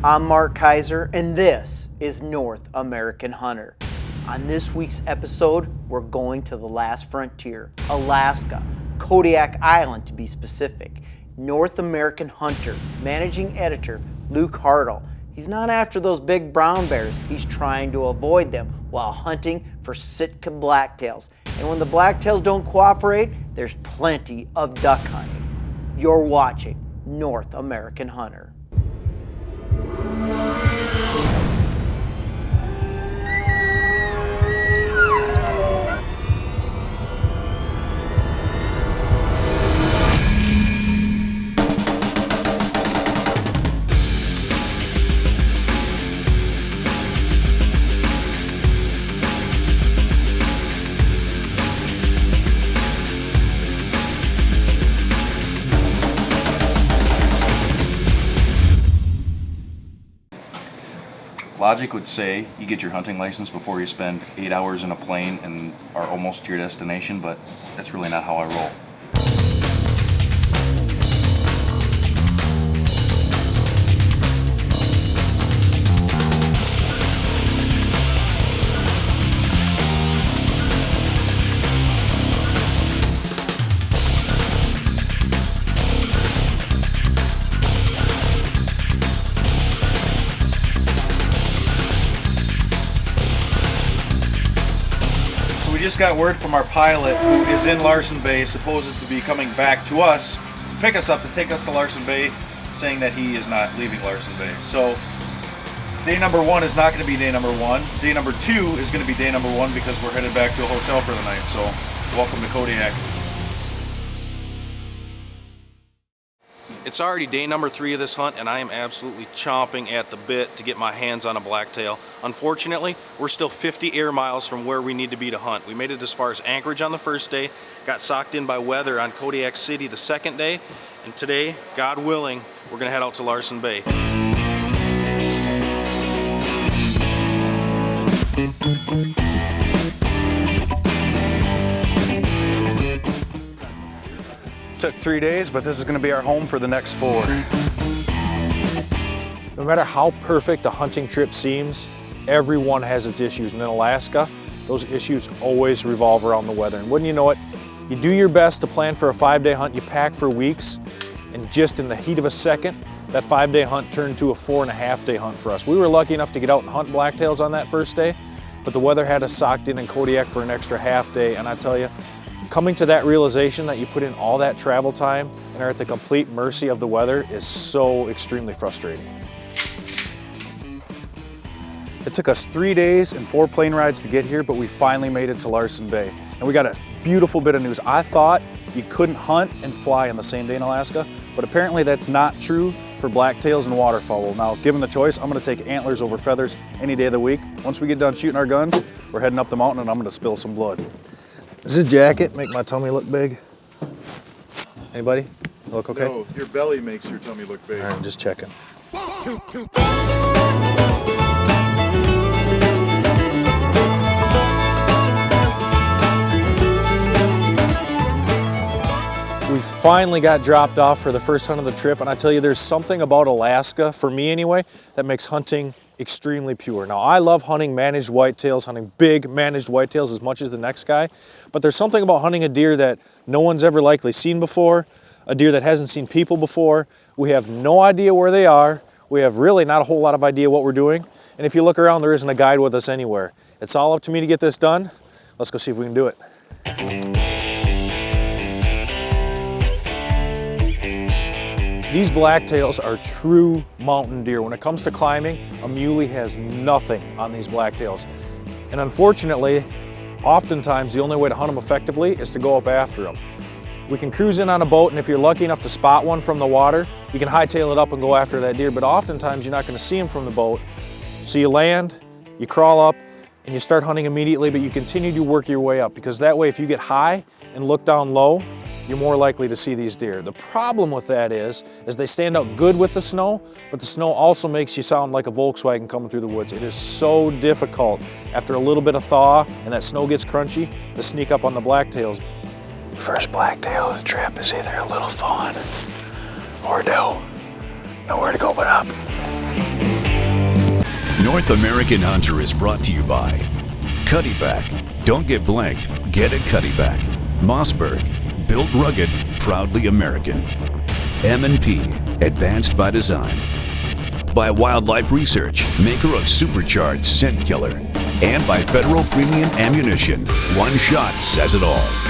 I'm Mark Kaiser, and this is North American Hunter. On this week's episode, we're going to the last frontier, Alaska, Kodiak Island to be specific. North American Hunter, managing editor Luke Hartle. He's not after those big brown bears, he's trying to avoid them while hunting for Sitka Blacktails. And when the blacktails don't cooperate, there's plenty of duck hunting. You're watching North American Hunter. Logic would say you get your hunting license before you spend 8 hours in a plane and are almost to your destination, but that's really not how I roll. We just got word from our pilot, who is in Larsen Bay, supposed to be coming back to us to pick us up, to take us to Larsen Bay, saying that he is not leaving Larsen Bay. So day number one is not going to be day number one. Day number two is going to be day number one because we're headed back to a hotel for the night. So welcome to Kodiak. It's already day number 3 of this hunt, and I am absolutely chomping at the bit to get my hands on a blacktail. Unfortunately, we're still 50 air miles from where we need to be to hunt. We made it as far as Anchorage on the first day, got socked in by weather on Kodiak City the second day, and today, God willing, we're gonna head out to Larsen Bay. Took 3 days, but this is going to be our home for the next 4. No matter how perfect a hunting trip seems, everyone has its issues. And in Alaska, those issues always revolve around the weather. And wouldn't you know it, you do your best to plan for a 5-day hunt, you pack for weeks, and just in the heat of a second, that 5-day hunt turned to a 4.5-day hunt for us. We were lucky enough to get out and hunt blacktails on that first day, but the weather had us socked in Kodiak for an extra half day, and I tell you, coming to that realization that you put in all that travel time and are at the complete mercy of the weather is so extremely frustrating. It took us 3 days and 4 plane rides to get here, but we finally made it to Larsen Bay. And we got a beautiful bit of news. I thought you couldn't hunt and fly on the same day in Alaska, but apparently that's not true for blacktails and waterfowl. Now, given the choice, I'm gonna take antlers over feathers any day of the week. Once we get done shooting our guns, we're heading up the mountain and I'm gonna spill some blood. Does this jacket make my tummy look big? Anybody? Look okay? No, your belly makes your tummy look big. All right, I'm just checking. We finally got dropped off for the first hunt of the trip, and I tell you, there's something about Alaska, for me anyway, that makes hunting extremely pure. Now, I love hunting managed whitetails, hunting big managed whitetails as much as the next guy, but there's something about hunting a deer that no one's ever likely seen before, a deer that hasn't seen people before. We have no idea where they are. We have really not a whole lot of idea what we're doing. And if you look around, there isn't a guide with us anywhere. It's all up to me to get this done. Let's go see if we can do it. These blacktails are true mountain deer. When it comes to climbing, a muley has nothing on these blacktails. And unfortunately, oftentimes the only way to hunt them effectively is to go up after them. We can cruise in on a boat, and if you're lucky enough to spot one from the water, you can hightail it up and go after that deer, but oftentimes you're not gonna see them from the boat. So you land, you crawl up, and you start hunting immediately, but you continue to work your way up, because that way if you get high and look down low, you're more likely to see these deer. The problem with that is they stand out good with the snow, but the snow also makes you sound like a Volkswagen coming through the woods. It is so difficult after a little bit of thaw and that snow gets crunchy to sneak up on the blacktails. First blacktail of the trip is either a little fun or no. Nowhere to go but up. North American Hunter is brought to you by Kodiak. Don't get blanked, get a Kodiak. Mossberg, built rugged, proudly American. M&P, advanced by design. By Wildlife Research, maker of supercharged scent killer. And by Federal Premium Ammunition, one shot says it all.